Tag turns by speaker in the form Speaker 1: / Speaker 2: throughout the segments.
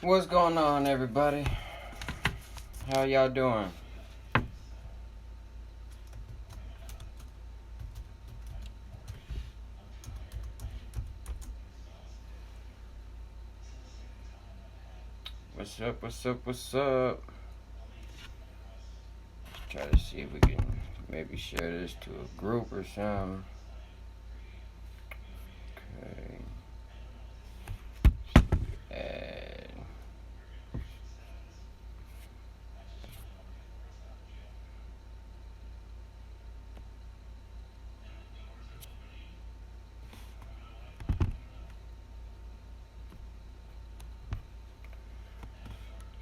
Speaker 1: What's going on, everybody? How y'all doing? What's up, what's up, what's up? Let's try to see if we can maybe share this to a group or something. Okay. Add.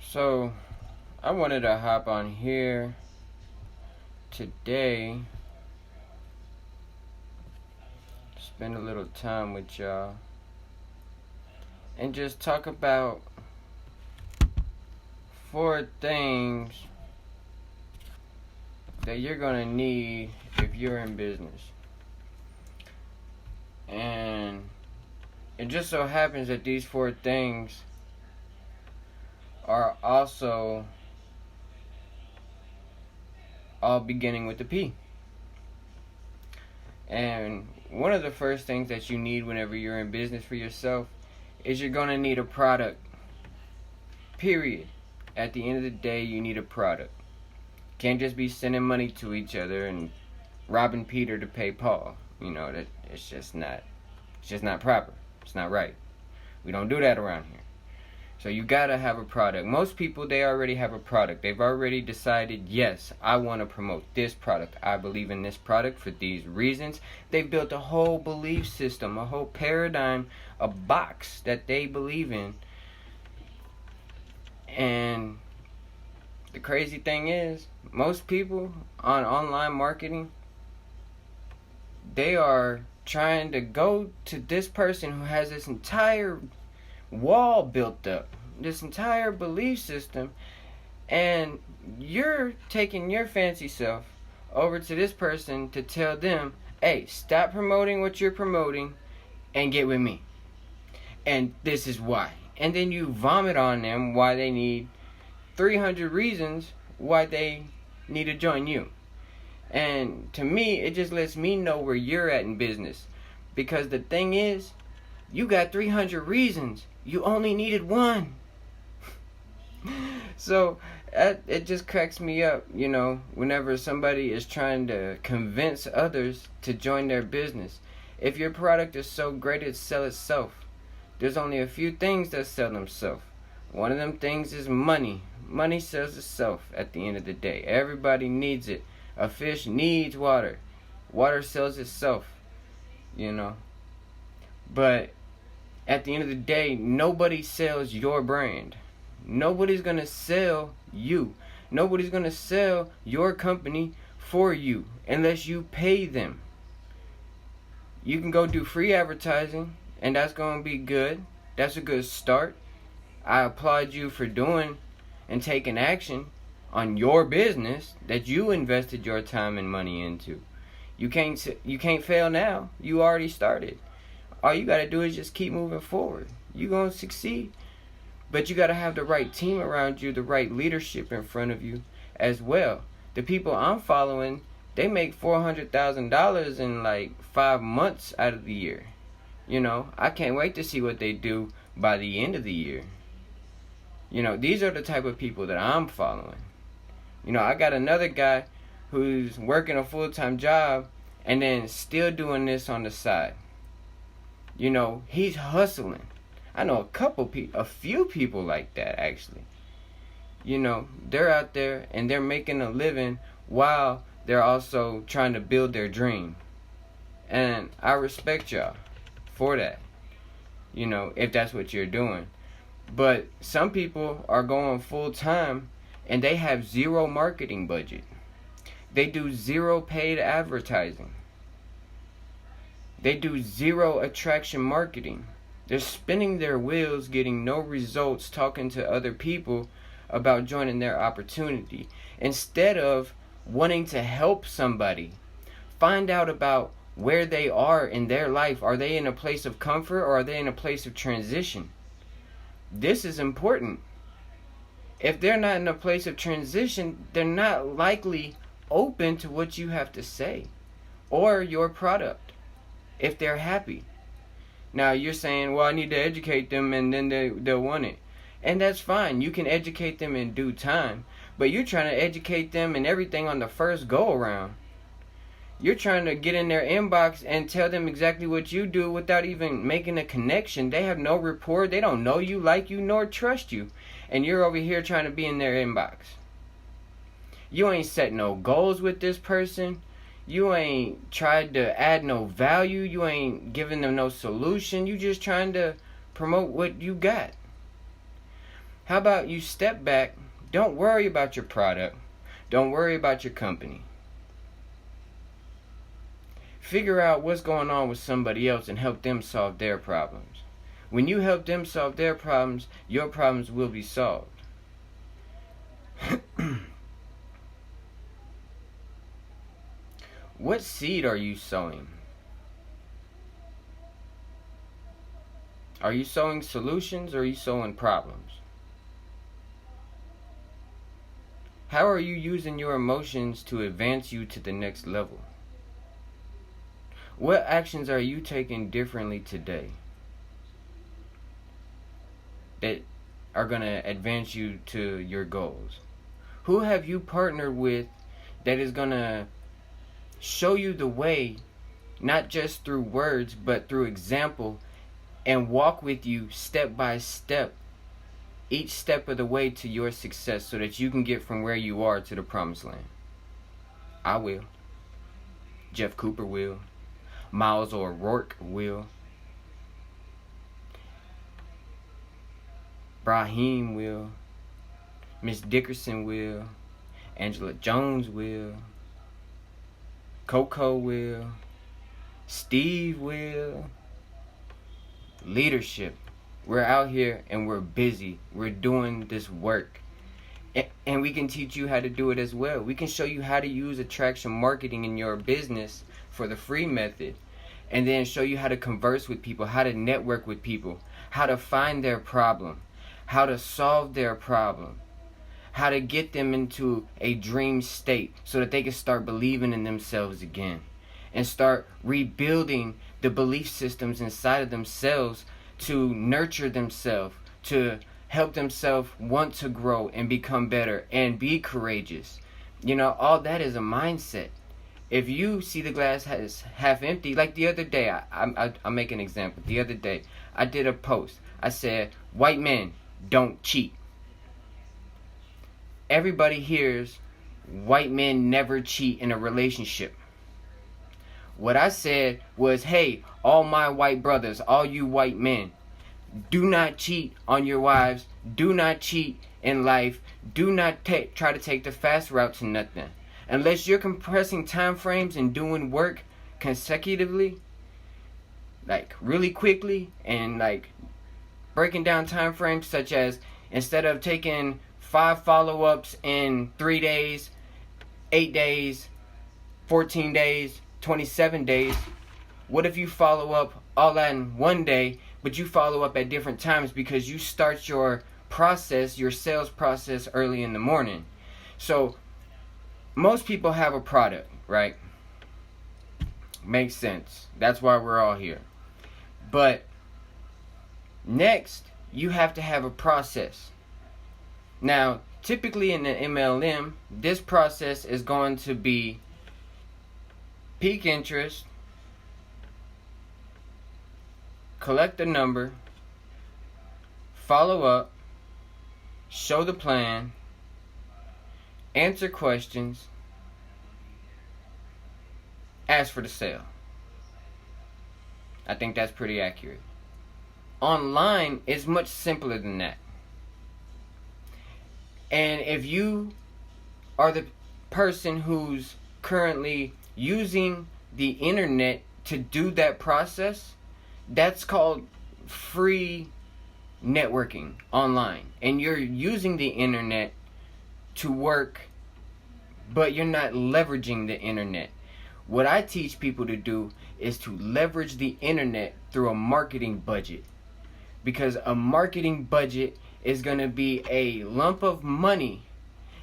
Speaker 1: So, I wanted to hop on here today, spend a little time with y'all, and just talk about 4 things that you're gonna need if you're in business. And it just so happens that these 4 things are also all beginning with the P. And one of the first things that you need whenever you're in business for yourself is you're going to need a product. Period. At the end of the day, you need a product. Can't just be sending money to each other and robbing Peter to pay Paul. You know, that it's just not proper. It's not right. We don't do that around here. So you gotta have a product. Most people, they already have a product. They've already decided, yes, I want to promote this product. I believe in this product for these reasons. They've built a whole belief system, a whole paradigm, a box that they believe in. And the crazy thing is, most people on online marketing, they are trying to go to this person who has this entire wall built up, this entire belief system, and you're taking your fancy self over to this person to tell them, hey, stop promoting what you're promoting and get with me, and this is why. And then you vomit on them why they need 300 reasons why they need to join you. And to me, it just lets me know where you're at in business, because the thing is, you got 300 reasons. You only needed 1. So it just cracks me up, you know, whenever somebody is trying to convince others to join their business. If your product is so great it sells itself, there's only a few things that sell themselves. One of them things is money. Money sells itself at the end of the day. Everybody needs it. A fish needs water. Water sells itself, you know. But at the end of the day, nobody sells your brand. Nobody's going to sell you. Nobody's going to sell your company for you unless you pay them. You can go do free advertising, and that's going to be good. That's a good start. I applaud you for doing and taking action on your business that you invested your time and money into. You can't fail now. You already started. All you got to do is just keep moving forward. You're going to succeed. But you got to have the right team around you, the right leadership in front of you as well. The people I'm following, they make $400,000 in like 5 months out of the year. You know, I can't wait to see what they do by the end of the year. You know, these are the type of people that I'm following. You know, I got another guy who's working a full-time job and then still doing this on the side. You know, he's hustling. I know a few people like that, actually. You know, they're out there and they're making a living while they're also trying to build their dream. And I respect y'all for that, you know, if that's what you're doing. But some people are going full-time and they have 0 marketing budget. They do 0 paid advertising. They do 0 attraction marketing. They're spinning their wheels, getting no results, talking to other people about joining their opportunity. Instead of wanting to help somebody, find out about where they are in their life. Are they in a place of comfort or are they in a place of transition? This is important. If they're not in a place of transition, they're not likely open to what you have to say or your product if they're happy. Now you're saying, well, I need to educate them and then they'll want it. And that's fine. You can educate them in due time. But you're trying to educate them and everything on the first go around. You're trying to get in their inbox and tell them exactly what you do without even making a connection. They have no rapport. They don't know you, like you, nor trust you. And you're over here trying to be in their inbox. You ain't set no goals with this person. You ain't tried to add no value. You ain't giving them no solution. You just trying to promote what you got. How about you step back? Don't worry about your product. Don't worry about your company. Figure out what's going on with somebody else and help them solve their problems. When you help them solve their problems, your problems will be solved. What seed are you sowing? Are you sowing solutions or are you sowing problems? How are you using your emotions to advance you to the next level? What actions are you taking differently today that are going to advance you to your goals? Who have you partnered with that is going to show you the way, not just through words, but through example, and walk with you step by step, each step of the way to your success so that you can get from where you are to the promised land? I will. Jeff Cooper will. Miles O'Rourke will. Brahim will. Miss Dickerson will. Angela Jones will. Coco will. Steve will. Leadership. We're out here and we're busy. We're doing this work. And we can teach you how to do it as well. We can show you how to use attraction marketing in your business for the free method. And then show you how to converse with people, how to network with people, how to find their problem, how to solve their problem, how to get them into a dream state so that they can start believing in themselves again and start rebuilding the belief systems inside of themselves to nurture themselves, to help themselves want to grow and become better and be courageous. You know, all that is a mindset. If you see the glass as half empty, like the other day, I'll make an example. The other day, I did a post. I said, white men don't cheat. Everybody hears white men never cheat in a relationship. What I said was, hey, all my white brothers, all you white men, do not cheat on your wives. Do not cheat in life. Do not try to take the fast route to nothing. Unless you're compressing time frames and doing work consecutively, like really quickly, and like breaking down time frames, such as instead of taking 5 follow-ups in 3 days, 8 days, 14 days, 27 days, what if you follow up all that in 1 day, but you follow up at different times because you start your process, your sales process early in the morning? So most people have a product, right? Makes sense. That's why we're all here. But next, you have to have a process. Now, typically in the MLM, this process is going to be peak interest, collect the number, follow up, show the plan, answer questions, ask for the sale. I think that's pretty accurate. Online is much simpler than that. And if you are the person who's currently using the internet to do that process, that's called free networking online. And you're using the internet to work, but you're not leveraging the internet. What I teach people to do is to leverage the internet through a marketing budget. Because a marketing budget is going to be a lump of money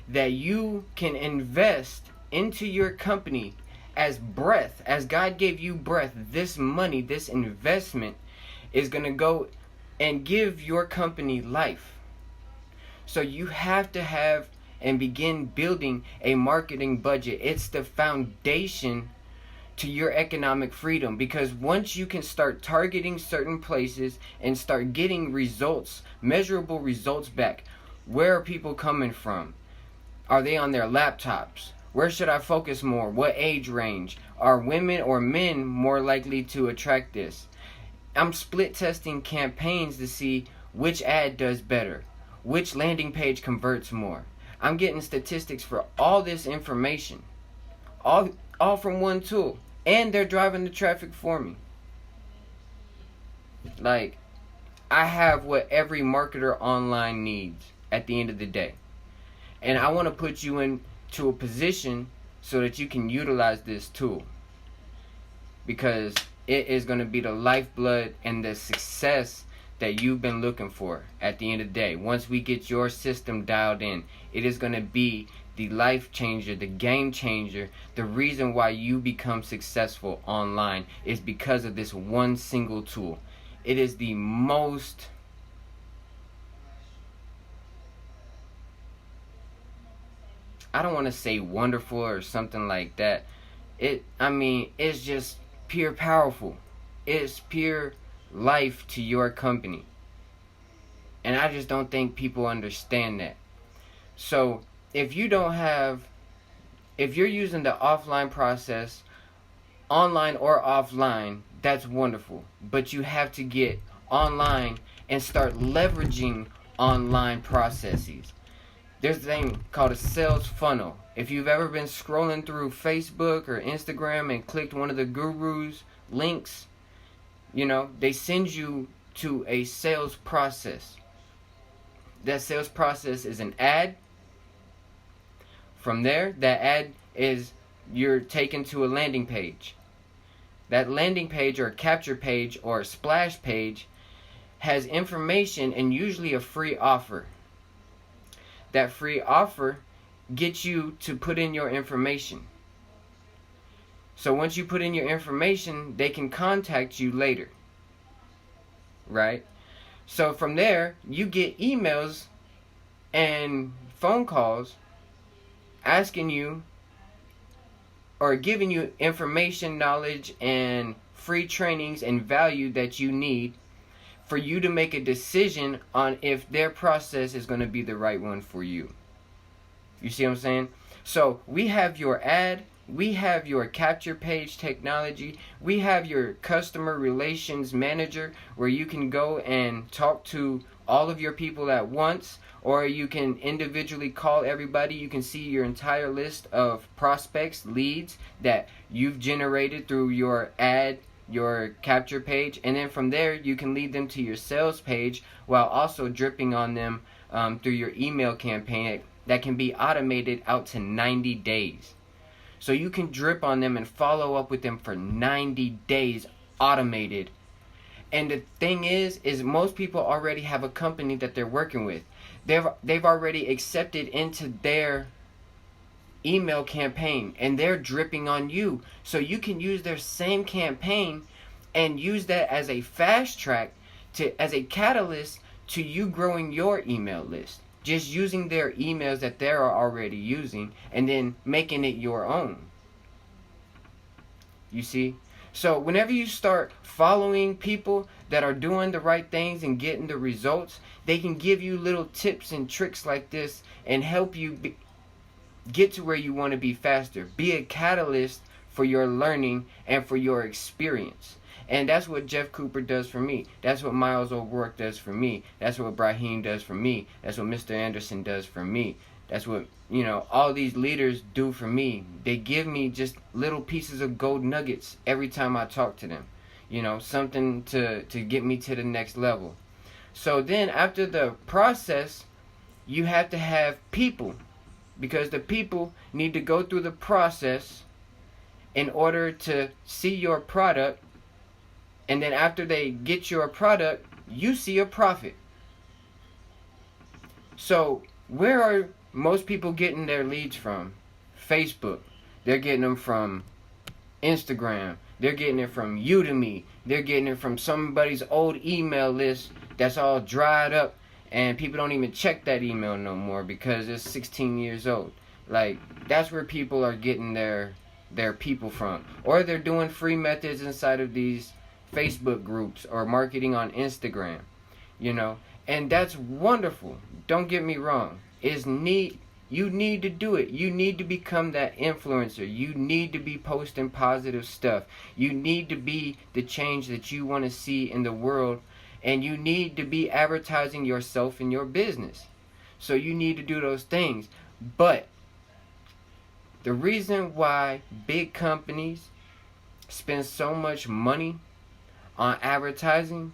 Speaker 1: that you can invest into your company as breath. As God gave you breath, this money, this investment is going to go and give your company life. So you have to have and begin building a marketing budget. It's the foundation to your economic freedom, because once you can start targeting certain places and start getting results, measurable results back, where are people coming from? Are they on their laptops? Where should I focus more? What age range? Are women or men more likely to attract this? I'm split testing campaigns to see which ad does better, which landing page converts more. I'm getting statistics for all this information, all from one tool, and they're driving the traffic for me. Like, I have what every marketer online needs at the end of the day. And I want to put you into a position so that you can utilize this tool, because it is going to be the lifeblood and the success that you've been looking for at the end of the day. Once we get your system dialed in, it is going to be the life changer, the game changer. The reason why you become successful online is because of this one single tool. It is the most I don't want to say wonderful or something like that. It's just pure powerful. It's pure life to your company. And I just don't think people understand that. So if you're using the offline process, online or offline, that's wonderful. But you have to get online and start leveraging online processes. There's a thing called a sales funnel. If you've ever been scrolling through Facebook or Instagram and clicked one of the gurus' links, they send you to a sales process. That sales process is an ad. From there, that ad is you're taken to a landing page. That landing page or a capture page or a splash page has information and usually a free offer. That free offer gets you to put in your information. So once you put in your information, they can contact you later. Right? So from there, you get emails and phone calls asking you or giving you information, knowledge, and free trainings and value that you need for you to make a decision on if their process is going to be the right one for you. You see what I'm saying? So we have your ad, we have your capture page technology, we have your customer relations manager where you can go and talk to all of your people at once, or you can individually call everybody. You can see your entire list of prospects, leads that you've generated through your ad, your capture page, and then from there you can lead them to your sales page while also dripping on them through your email campaign that can be automated out to 90 days. So you can drip on them and follow up with them for 90 days automated. And the thing is most people already have a company that they're working with. They've already accepted into their email campaign and they're dripping on you. So you can use their same campaign and use that as a fast track as a catalyst to you growing your email list. Just using their emails that they're already using and then making it your own. You see? So whenever you start following people that are doing the right things and getting the results, they can give you little tips and tricks like this and help you get to where you want to be faster. Be a catalyst for your learning and for your experience. And that's what Jeff Cooper does for me. That's what Miles O'Rourke does for me. That's what Brahim does for me. That's what Mr. Anderson does for me. That's what, all these leaders do for me. They give me just little pieces of gold nuggets every time I talk to them. Something to get me to the next level. So then after the process, you have to have people. Because the people need to go through the process in order to see your product. And then after they get your product, you see a profit. So where are most people getting their leads from? Facebook. They're getting them from Instagram. They're getting it from Udemy. They're getting it from somebody's old email list that's all dried up, and people don't even check that email no more because it's 16 years old. Like, that's where people are getting their people from. Or they're doing free methods inside of these Facebook groups or marketing on Instagram, you know. And that's wonderful. Don't get me wrong. You need to do it. You need to become that influencer. You need to be posting positive stuff. You need to be the change that you want to see in the world. And you need to be advertising yourself and your business. So you need to do those things. But the reason why big companies spend so much money on advertising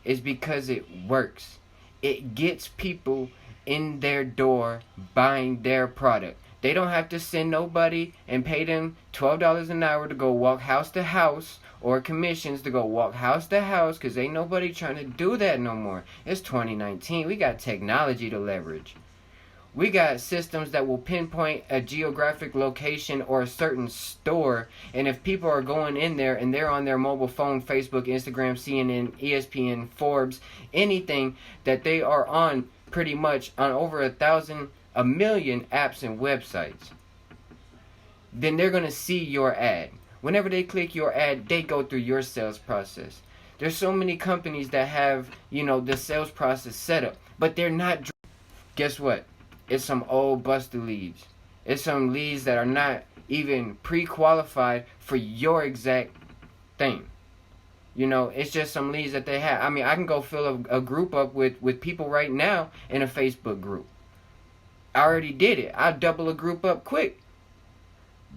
Speaker 1: is because it works. It gets people in their door buying their product. They don't have to send nobody and pay them $12 an hour to go walk house to house, or commissions to go walk house to house, because ain't nobody trying to do that no more. It's 2019. We got technology to leverage. We got systems that will pinpoint a geographic location or a certain store, and if people are going in there and they're on their mobile phone, Facebook, Instagram, CNN, ESPN, Forbes, anything that they are on, pretty much on over 1,000,000 apps and websites, then they're going to see your ad. Whenever they click your ad, they go through your sales process. There's so many companies that have, the sales process set up, but they're not. Guess what? It's some old busted leads. It's some leads that are not even pre-qualified for your exact thing. It's just some leads that they have. I mean, I can go fill a group up with people right now in a Facebook group. I already did it. I'll double a group up quick.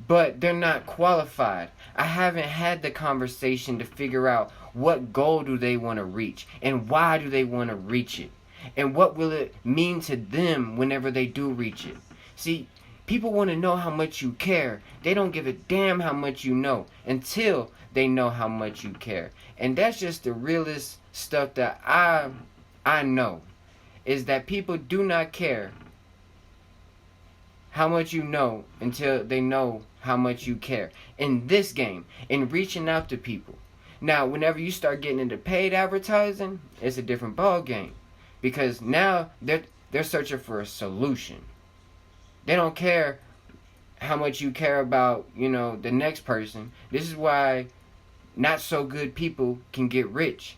Speaker 1: But they're not qualified. I haven't had the conversation to figure out what goal do they want to reach and why do they want to reach it. And what will it mean to them whenever they do reach it. See, people want to know how much you care. They don't give a damn how much you know until they know how much you care. And that's just the realest stuff that I know, is that people do not care how much you know until they know how much you care. In this game, in reaching out to people. Now, whenever you start getting into paid advertising, it's a different ball game. Because now they're searching for a solution. They don't care how much you care about, the next person. This is why not so good people can get rich.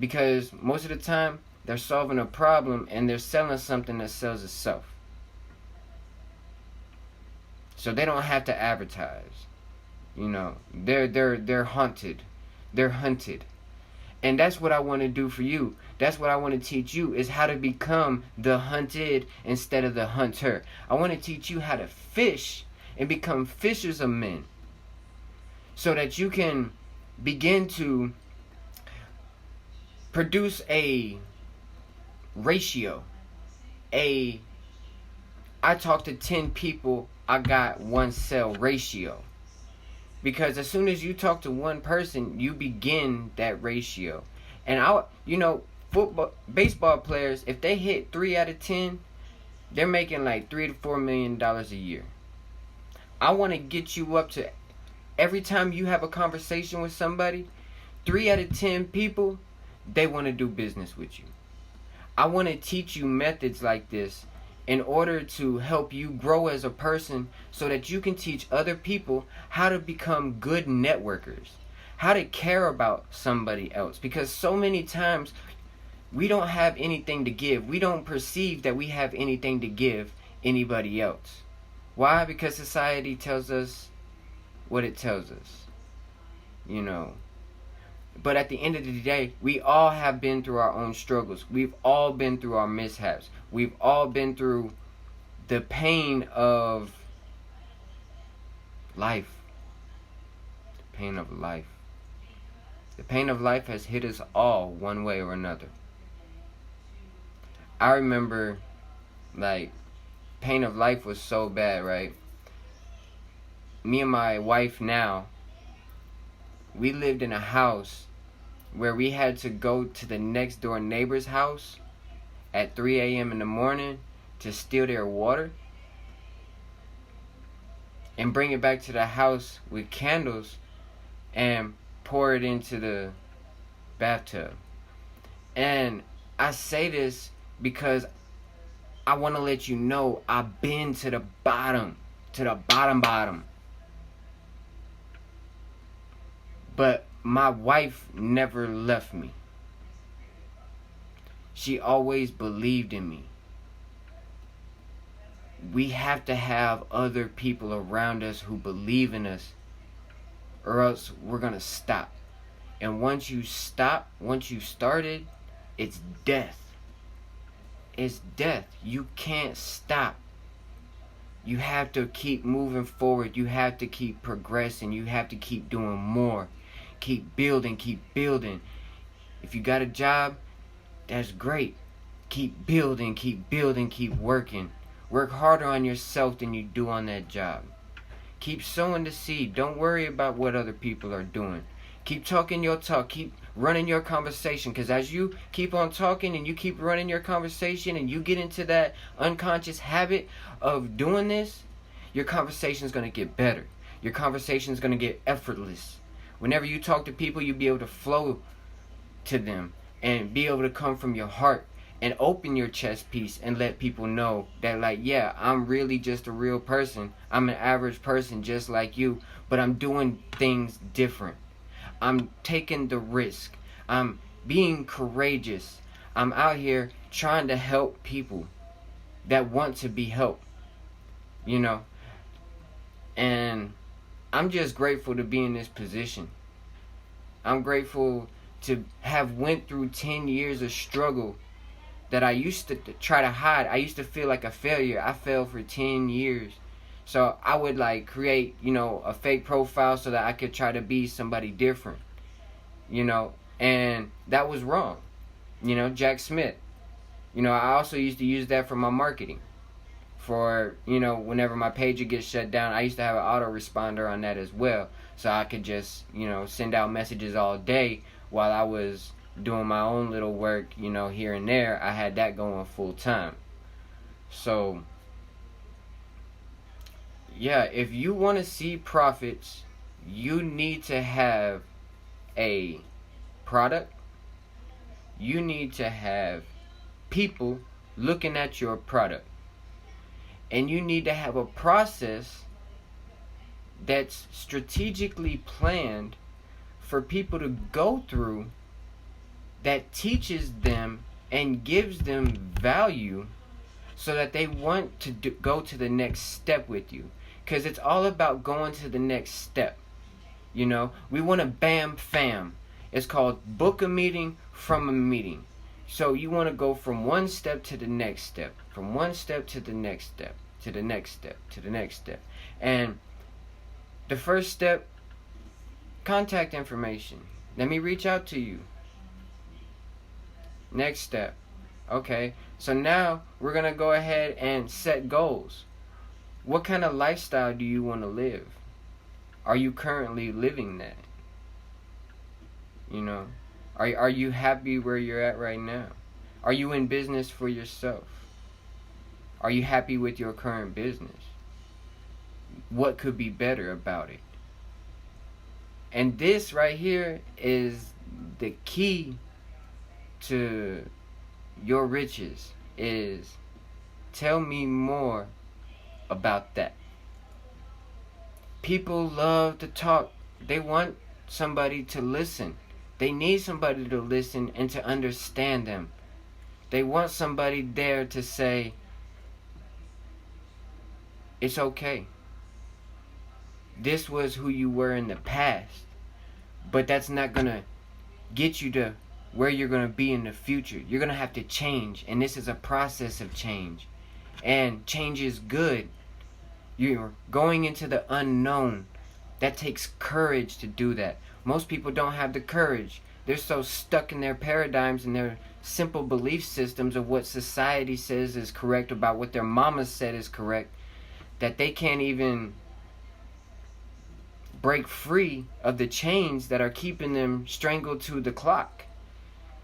Speaker 1: Because most of the time, they're solving a problem and they're selling something that sells itself. So they don't have to advertise. They're haunted. They're hunted. And that's what I want to do for you. That's what I want to teach you, is how to become the hunted instead of the hunter. I want to teach you how to fish and become fishers of men, so that you can begin to produce a ratio. I talk to 10 people, I got 1 sale ratio. Because as soon as you talk to one person, you begin that ratio. And baseball players, if they hit 3 out of 10, they're making like $3 to $4 million a year. I want to get you up to, every time you have a conversation with somebody, 3 out of 10 people, they want to do business with you. I want to teach you methods like this in order to help you grow as a person, so that you can teach other people how to become good networkers, how to care about somebody else. Because so many times we don't have anything to give. We don't perceive that we have anything to give anybody else. Why? Because society tells us what it tells us. But at the end of the day, we all have been through our own struggles. We've all been through our mishaps. We've all been through the pain of life. The pain of life. The pain of life has hit us all one way or another. I remember, pain of life was so bad, right? Me and my wife now, we lived in a house where we had to go to the next door neighbor's house at 3 a.m. in the morning to steal their water and bring it back to the house with candles and pour it into the bathtub. And I say this because I want to let you know I've been to the bottom. But my wife never left me. She always believed in me. We have to have other people around us who believe in us, or else we're going to stop. And once you started, it's death. It's death. You can't stop. You have to keep moving forward. You have to keep progressing. You have to keep doing more. Keep building. If you got a job, that's great. Keep building, keep working. Work harder on yourself than you do on that job. Keep sowing the seed. Don't worry about what other people are doing. Keep talking your talk. Keep running your conversation. Because as you keep on talking and you keep running your conversation and you get into that unconscious habit of doing this, your conversation is going to get better. Your conversation is going to get effortless. Whenever you talk to people, you'll be able to flow to them and be able to come from your heart and open your chest piece and let people know that, like, yeah, I'm really just a real person. I'm an average person just like you, but I'm doing things different. I'm taking the risk. I'm being courageous. I'm out here trying to help people that want to be helped, you know. And I'm just grateful to be in this position. I'm grateful to have went through 10 years of struggle that I used to try to hide. I used to feel like a failure. I failed for 10 years. So I would like create, a fake profile so that I could try to be somebody different, and that was wrong. Jack Smith. I also used to use that for my marketing. For, whenever my page would get shut down, I used to have an autoresponder on that as well. So I could just, send out messages all day while I was doing my own little work, here and there. I had that going full time. So, yeah, if you want to see profits, you need to have a product. You need to have people looking at your product. And you need to have a process that's strategically planned for people to go through that teaches them and gives them value so that they want to go to the next step with you. Because it's all about going to the next step. We want to bam fam. It's called book a meeting from a meeting. So you want to go from one step to the next step, from one step to the next step, to the next step, to the next step. And the first step, contact information. Let me reach out to you. Next step. Okay, so now we're going to go ahead and set goals. What kind of lifestyle do you want to live? Are you currently living that? Are you happy where you're at right now? Are you in business for yourself? Are you happy with your current business? What could be better about it? And this right here is the key to your riches, is tell me more about that. People love to talk. They want somebody to listen. They need somebody to listen and to understand them. They want somebody there to say, it's okay. This was who you were in the past, but that's not going to get you to where you're going to be in the future. You're going to have to change, and this is a process of change. And change is good. You're going into the unknown. That takes courage to do that. Most people don't have the courage. They're so stuck in their paradigms and their simple belief systems of what society says is correct, about what their mama said is correct, that they can't even break free of the chains that are keeping them strangled to the clock.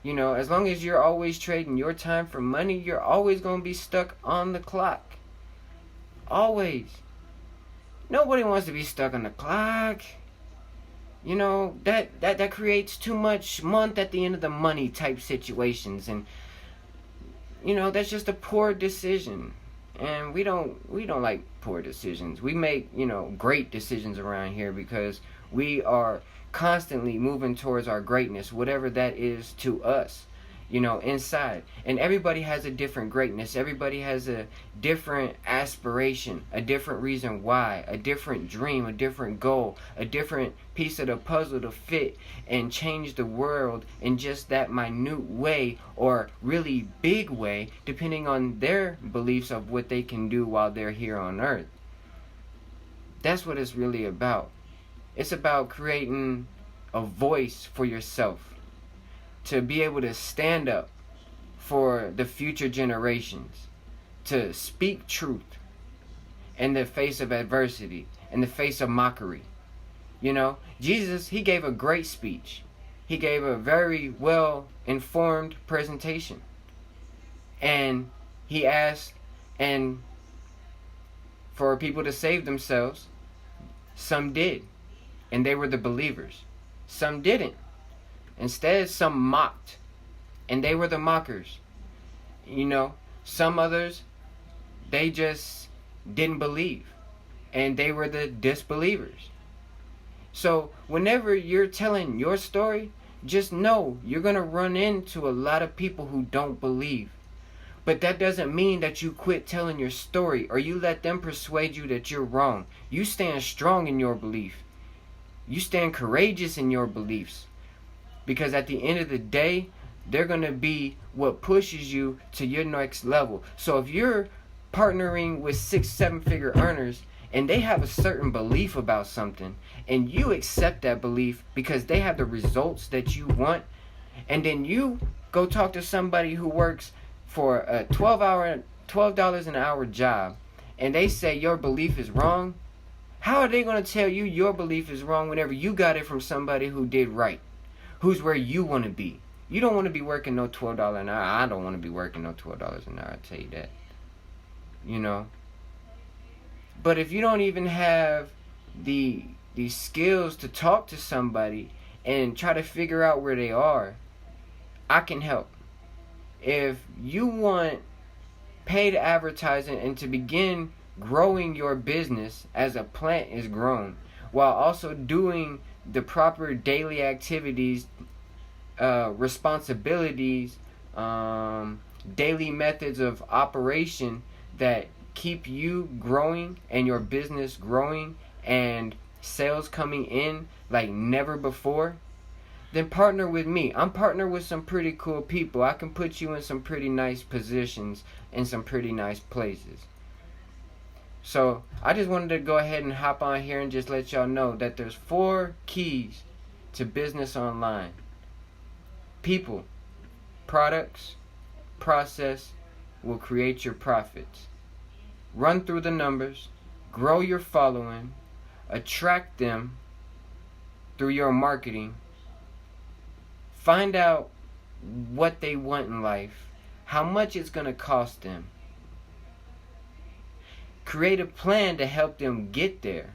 Speaker 1: You know, as long as you're always trading your time for money, you're always going to be stuck on the clock. Always. Nobody wants to be stuck on the clock. You know, that creates too much month at the end of the money type situations. And, you know, that's just a poor decision. And we don't like poor decisions. We make, you know, great decisions around here because we are constantly moving towards our greatness, whatever that is to us, you know, inside. And everybody has a different greatness. Everybody has a different aspiration, a different reason why, a different dream, a different goal, a different piece of the puzzle to fit and change the world in just that minute way or really big way, depending on their beliefs of what they can do while they're here on earth. That's what it's really about. It's about creating a voice for yourself to be able to stand up for the future generations, to speak truth in the face of adversity, in the face of mockery. You know, Jesus, he gave a great speech. He gave a very well-informed presentation. And he asked for people to save themselves. Some did. And they were the believers. Some didn't. Instead, some mocked. And they were the mockers. You know, some others, they just didn't believe. And they were the disbelievers. So, whenever you're telling your story, just know you're going to run into a lot of people who don't believe. But that doesn't mean that you quit telling your story or you let them persuade you that you're wrong. You stand strong in your belief. You stand courageous in your beliefs. Because at the end of the day, they're going to be what pushes you to your next level. So if you're partnering with 6-7 figure earners and they have a certain belief about something and you accept that belief because they have the results that you want, and then you go talk to somebody who works for a $12 an hour job and they say your belief is wrong, how are they going to tell you your belief is wrong whenever you got it from somebody who did right? Who's where you want to be? You don't want to be working no $12 an hour. I don't want to be working no $12 an hour, I tell you that. You know? But if you don't even have the skills to talk to somebody and try to figure out where they are, I can help. If you want paid advertising and to begin growing your business as a plant is grown, while also doing the proper daily activities, responsibilities, daily methods of operation that keep you growing and your business growing and sales coming in like never before, then partner with me. I'm partnered with some pretty cool people. I can put you in some pretty nice positions in some pretty nice places. So I just wanted to go ahead and hop on here and just let y'all know that there's 4 keys to business online. People, products, process will create your profits. Run through the numbers, grow your following, attract them through your marketing. Find out what they want in life, how much it's going to cost them. Create a plan to help them get there.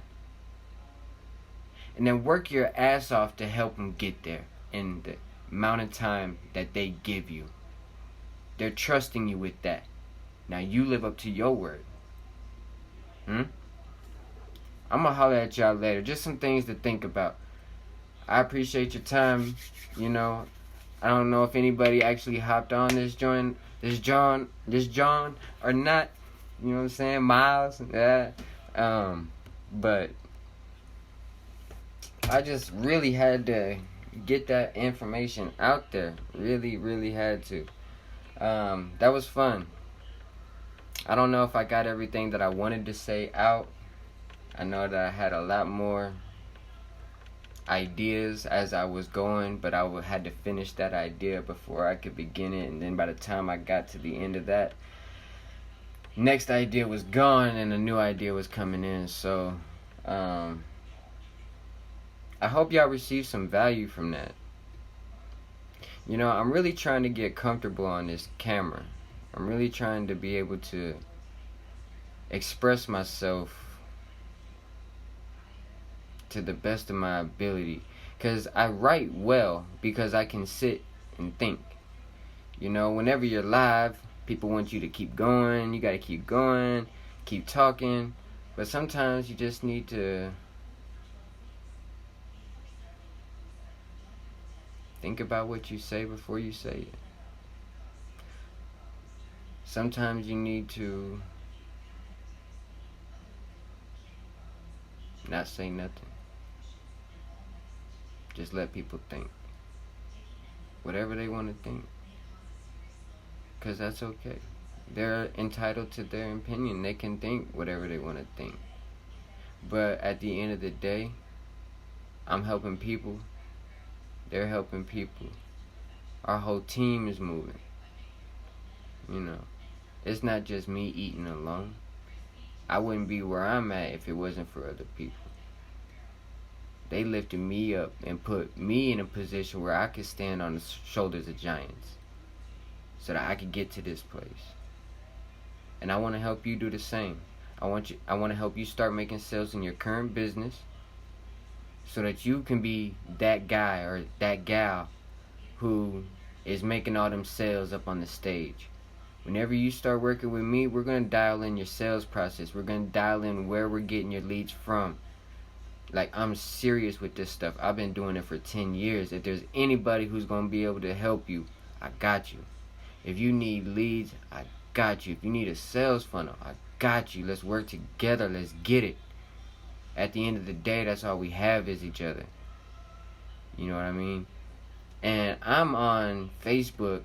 Speaker 1: And then work your ass off to help them get there in the amount of time that they give you. They're trusting you with that. Now you live up to your word. I'm going to holler at y'all later. Just some things to think about. I appreciate your time. You know, I don't know if anybody actually hopped on this John or not. You know what I'm saying? Miles. Yeah. But I just really had to get that information out there. Really, really had to. That was fun. I don't know if I got everything that I wanted to say out. I know that I had a lot more ideas as I was going, but I had to finish that idea before I could begin it. And then by the time I got to the end of that, next idea was gone and a new idea was coming in. So I hope y'all receive some value from that. You know, I'm really trying to get comfortable on this camera. I'm really trying to be able to express myself to the best of my ability. Because I write well because I can sit and think. You know, whenever you're live, people want you to keep going. You got to keep going, keep talking. But sometimes you just need to think about what you say before you say it. Sometimes you need to not say nothing. Just let people think. Whatever they want to think. Because that's okay. They're entitled to their opinion. They can think whatever they want to think. But at the end of the day, I'm helping people. They're helping people. Our whole team is moving. You know, it's not just me eating alone. I wouldn't be where I'm at if it wasn't for other people. They lifted me up and put me in a position where I could stand on the shoulders of giants so that I could get to this place. And I want to help you do the same. I want to help you start making sales in your current business so that you can be that guy or that gal who is making all them sales up on the stage. Whenever you start working with me, we're going to dial in your sales process. We're going to dial in where we're getting your leads from. Like, I'm serious with this stuff. I've been doing it for 10 years. If there's anybody who's going to be able to help you, I got you. If you need leads, I got you. If you need a sales funnel, I got you. Let's work together. Let's get it. At the end of the day, that's all we have is each other. You know what I mean? And I'm on Facebook,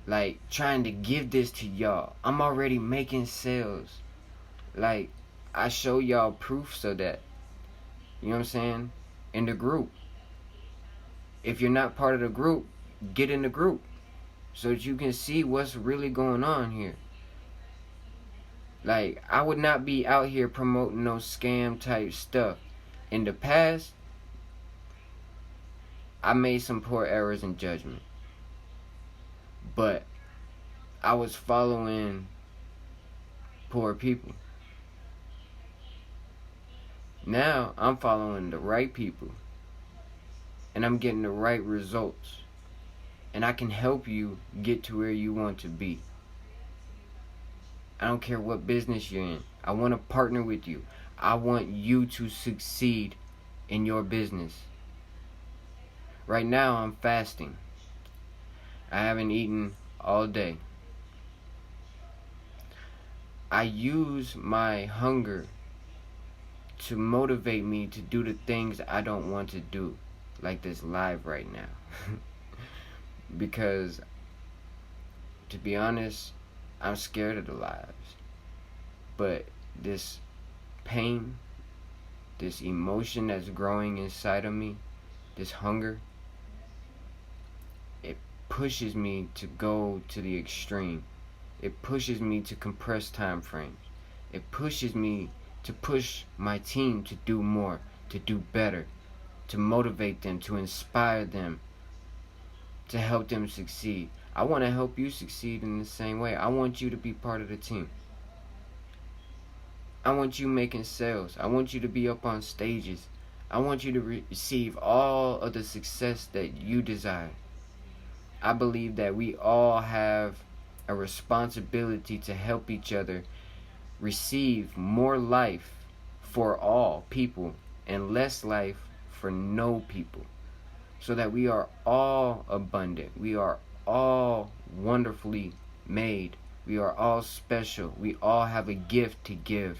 Speaker 1: like, trying to give this to y'all. I'm already making sales. Like, I show y'all proof so that, you know what I'm saying? In the group. If you're not part of the group, get in the group so that you can see what's really going on here. Like, I would not be out here promoting no scam type stuff. In the past, I made some poor errors in judgment. But I was following poor people. Now I'm following the right people. And I'm getting the right results. And I can help you get to where you want to be. I don't care what business you're in. I want to partner with you. I want you to succeed in your business. Right now I'm fasting. I haven't eaten all day. I use my hunger to motivate me to do the things I don't want to do, like this live right now. Because, to be honest, I'm scared of the lives. But this pain, this emotion that's growing inside of me, this hunger, it pushes me to go to the extreme. It pushes me to compress time frames. It pushes me to push my team to do more, to do better, to motivate them, to inspire them, to help them succeed. I want to help you succeed in the same way. I want you to be part of the team. I want you making sales. I want you to be up on stages. I want you to receive all of the success that you desire. I believe that we all have a responsibility to help each other receive more life for all people and less life for no people, so that we are all abundant. We are all wonderfully made. We are all special. We all have a gift to give.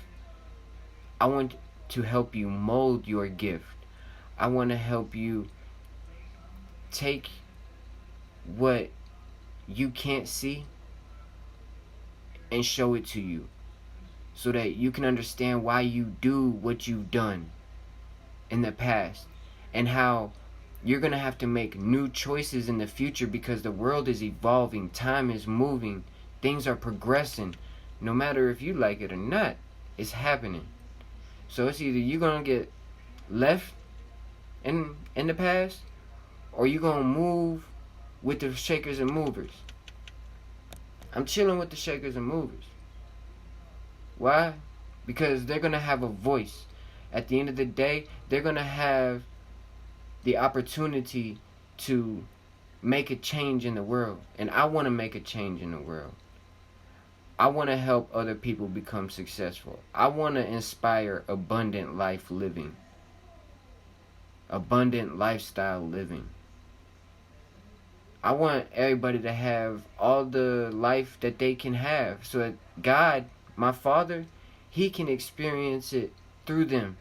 Speaker 1: I want to help you mold your gift. I want to help you take what you can't see and show it to you, so that you can understand why you do what you've done in the past, and how you're going to have to make new choices in the future, because the world is evolving, time is moving, things are progressing. No matter if you like it or not, it's happening. So it's either you're going to get left in the past, or you gonna move with the shakers and movers? I'm chilling with the shakers and movers. Why? Because they're gonna have a voice. At the end of the day, they're gonna have the opportunity to make a change in the world. And I want to make a change in the world. I want to help other people become successful. I want to inspire abundant life living. Abundant lifestyle living. I want everybody to have all the life that they can have, so that God, my Father, He can experience it through them.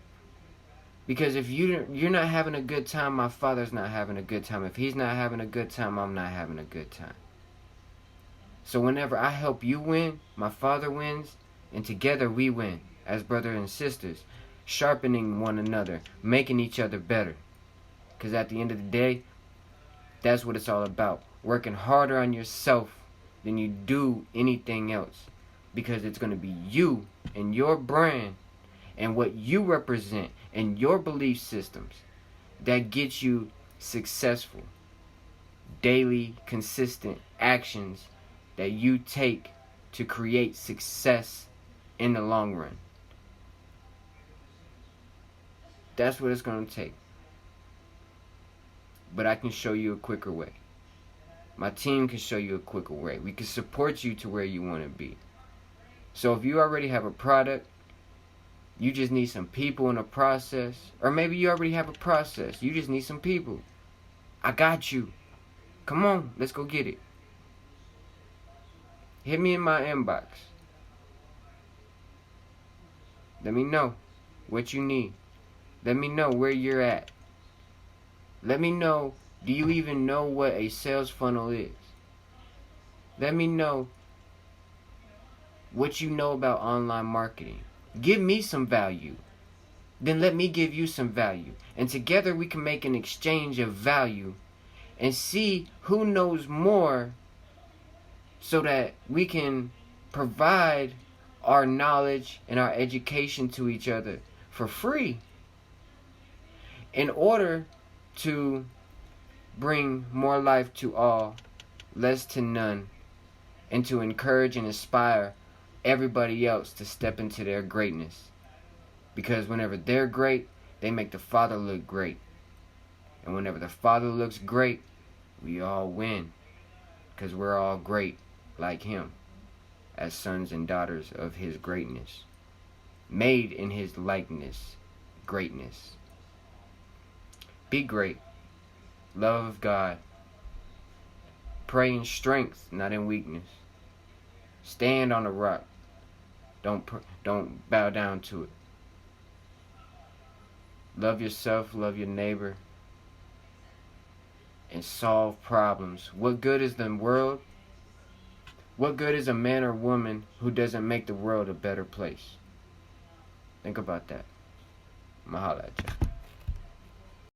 Speaker 1: Because if you're not having a good time, my Father's not having a good time. If He's not having a good time, I'm not having a good time. So whenever I help you win, my Father wins, and together we win as brothers and sisters, sharpening one another, making each other better. Because at the end of the day, that's what it's all about. Working harder on yourself than you do anything else. Because it's going to be you and your brand and what you represent and your belief systems that gets you successful. Daily, consistent actions that you take to create success in the long run. That's what it's going to take. But I can show you a quicker way. My team can show you a quicker way. We can support you to where you want to be. So if you already have a product, you just need some people in a process. Or maybe you already have a process. You just need some people. I got you. Come on, let's go get it. Hit me in my inbox. Let me know what you need. Let me know where you're at. Let me know, do you even know what a sales funnel is? Let me know what you know about online marketing. Give me some value. Then let me give you some value. And together we can make an exchange of value and see who knows more, so that we can provide our knowledge and our education to each other for free, in order to bring more life to all, less to none, and to encourage and inspire everybody else to step into their greatness. Because whenever they're great, they make the Father look great. And whenever the Father looks great, we all win. Because we're all great like Him, as sons and daughters of His greatness, made in His likeness, greatness. Be great. Love of God. Pray in strength, not in weakness. Stand on the rock. Don't bow down to it. Love yourself, love your neighbor, and solve problems. What good is the world? What good is a man or woman who doesn't make the world a better place? Think about that. I'ma holla at you.